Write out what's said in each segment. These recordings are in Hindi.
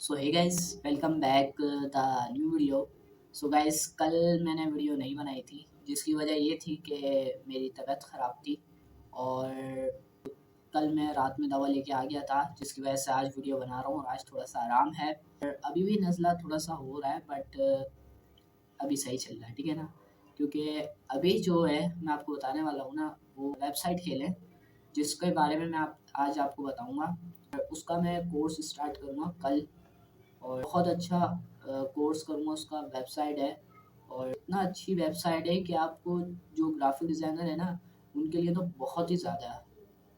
So hey guys, welcome back the new video. So guys, कल मैंने वीडियो नहीं बनाई थी जिसकी वजह ये थी कि मेरी तबीयत ख़राब थी और कल मैं रात में दवा लेके आ गया था, जिसकी वजह से आज वीडियो बना रहा हूँ और आज थोड़ा सा आराम है। अभी भी नज़ला थोड़ा सा हो रहा है बट अभी सही चल रहा है, ठीक है ना। क्योंकि अभी जो है मैं आपको बताने वाला हूँ ना, वो वेबसाइट खेलें जिसके बारे में मैं आज आपको बताऊँगा। उसका मैं कोर्स स्टार्ट करूँगा कल और बहुत अच्छा कोर्स करूँगा। उसका वेबसाइट है और इतना अच्छी वेबसाइट है कि आपको जो ग्राफिक डिज़ाइनर है ना, उनके लिए तो बहुत ही ज़्यादा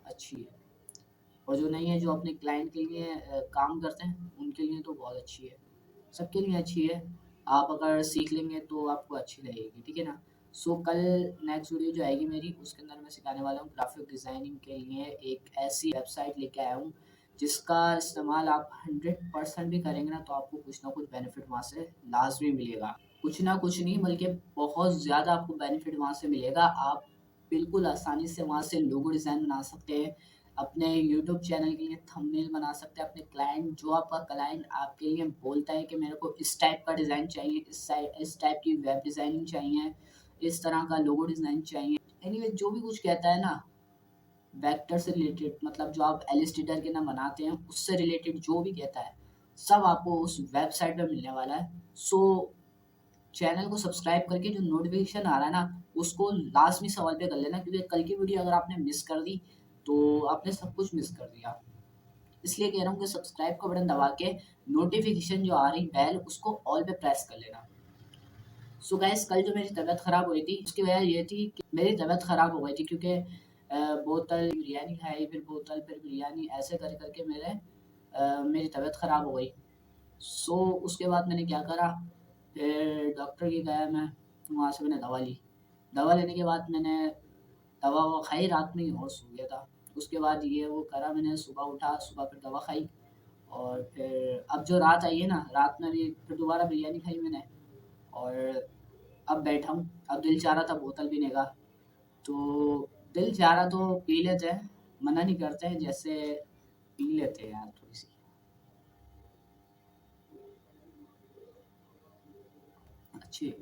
अच्छी है और जो नहीं है, जो अपने क्लाइंट के लिए काम करते हैं, उनके लिए तो बहुत अच्छी है। सबके लिए अच्छी है। आप अगर सीख लेंगे तो आपको अच्छी लगेगी, ठीक है ना। सो कल नेक्स्ट वीडियो जो आएगी मेरी, उसके अंदर मैं सिखाने वाला हूँ ग्राफिक डिज़ाइनिंग के लिए एक ऐसी वेबसाइट लेके आया हूँ जिसका इस्तेमाल आप 100% भी करेंगे ना, तो आपको कुछ ना कुछ बेनिफिट वहाँ से लाजमी मिलेगा। कुछ ना कुछ नहीं, बल्कि बहुत ज़्यादा आपको बेनिफिट वहाँ से मिलेगा। आप बिल्कुल आसानी से वहाँ से लोगो डिज़ाइन बना सकते हैं, अपने यूट्यूब चैनल के लिए थंबनेल बना सकते हैं। अपने क्लाइंट, जो आपका क्लाइंट आपके लिए बोलता है कि मेरे को इस टाइप का डिज़ाइन चाहिए, इस टाइप की वेब डिज़ाइनिंग चाहिए, इस तरह का लोगो डिज़ाइन चाहिए, एनीवे जो भी कुछ कहता है ना, वेक्टर से रिलेटेड, मतलब जो आप एलिस्टेटर के ना बनाते हैं उससे रिलेटेड जो भी कहता है, सब आपको उस वेबसाइट पे मिलने वाला है। सो चैनल को सब्सक्राइब करके जो नोटिफिकेशन आ रहा है ना, उसको लाजमी सवाल पे कर लेना, क्योंकि कल की वीडियो अगर आपने मिस कर दी तो आपने सब कुछ मिस कर दिया। इसलिए कह रहा हूँ कि सब्सक्राइब का बटन दबा के नोटिफिकेशन जो आ रही बेल, उसको ऑल पे प्रेस कर लेना। सो गाइस, कल जो मेरी तबीयत ख़राब हुई थी उसकी वजह ये थी कि मेरी तबीयत ख़राब हो गई थी, क्योंकि बोतल बिरयानी खाई, फिर बोतल, फिर बिरयानी, ऐसे कर करके मेरी तबीयत ख़राब हो गई। सो उसके बाद मैंने क्या करा, फिर डॉक्टर के गया मैं, वहाँ से मैंने दवा ली। दवा लेने के बाद मैंने दवा ववा खाई, रात में ही और सो गया था। उसके बाद ये वो करा मैंने, सुबह उठा, सुबह फिर दवा खाई और फिर अब जो रात आई है ना, रात में भी फिर दोबारा बिरयानी खाई मैंने और अब बैठा हूँ। अब दिल चाह रहा था बोतल पीने का, तो दिल चाह रहा तो पी लेते हैं, मना नहीं करते हैं, जैसे पी लेते हैं यार थोड़ी सी अच्छी।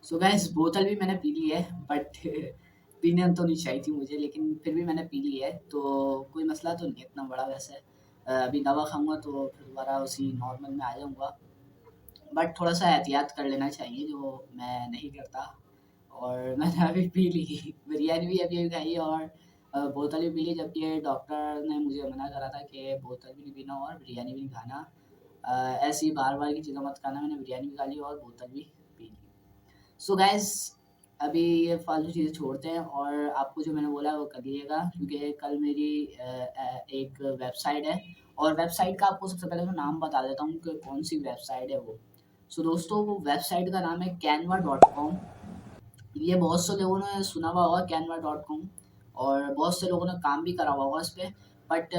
सो गाइस, बोतल भी मैंने पी ली है बट पीने तो नहीं चाहिए थी मुझे, लेकिन फिर भी मैंने पी ली है, तो कोई मसला तो नहीं है इतना बड़ा वैसे। अभी दवा खाऊंगा तो फिर दोबारा उसी नॉर्मल में आ जाऊंगा, बट थोड़ा सा एहतियात कर लेना चाहिए, जो मैं नहीं करता। और मैंने अभी पी ली बिरयानी भी अभी अभी खाई और बोतल भी पी ली, जबकि डॉक्टर ने मुझे मना करा था कि बोतल भी नहीं पीना और बिरयानी भी नहीं खाना। ऐसी बार बार की चीज़ें मत खाना। मैंने बिरयानी भी खा ली और बोतल भी पी ली। सो गाइस, अभी ये फालतू चीज़ें छोड़ते हैं और आपको जो मैंने बोला वो करिएगा, क्योंकि कल मेरी एक वेबसाइट है और वेबसाइट का आपको सबसे पहले तो नाम बता देता हूँ कि कौन सी वेबसाइट है वो। सो दोस्तों, वो वेबसाइट का नाम है canva.com। ये बहुत से लोगों ने सुना हुआ होगा canva.com और बहुत से लोगों ने काम भी करा हुआ होगा इस पे, बट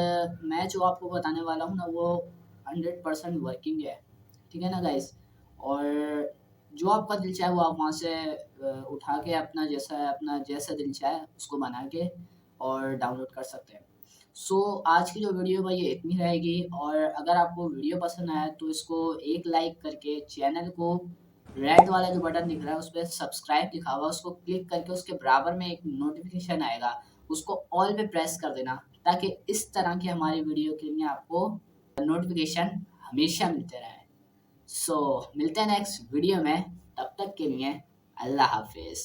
मैं जो आपको बताने वाला हूँ ना, वो 100% वर्किंग है, ठीक है ना गाइस। और जो आपका दिल चाहे वो आप वहाँ से उठा के अपना जैसा दिल चाहे उसको बना के और डाउनलोड कर सकते हैं। सो आज की जो वीडियो भाई ये इतनी रहेगी, और अगर आपको वीडियो पसंद आया तो इसको एक लाइक करके चैनल को, रेड वाला जो बटन दिख रहा है उस पे सब्सक्राइब लिखा हुआ है, उसको क्लिक करके उसके बराबर में एक नोटिफिकेशन आएगा, उसको ऑल पे प्रेस कर देना, ताकि इस तरह की हमारी वीडियो के लिए आपको नोटिफिकेशन हमेशा मिलते रहे। सो मिलते हैं नेक्स्ट वीडियो में, तब तक के लिए अल्लाह हाफिज।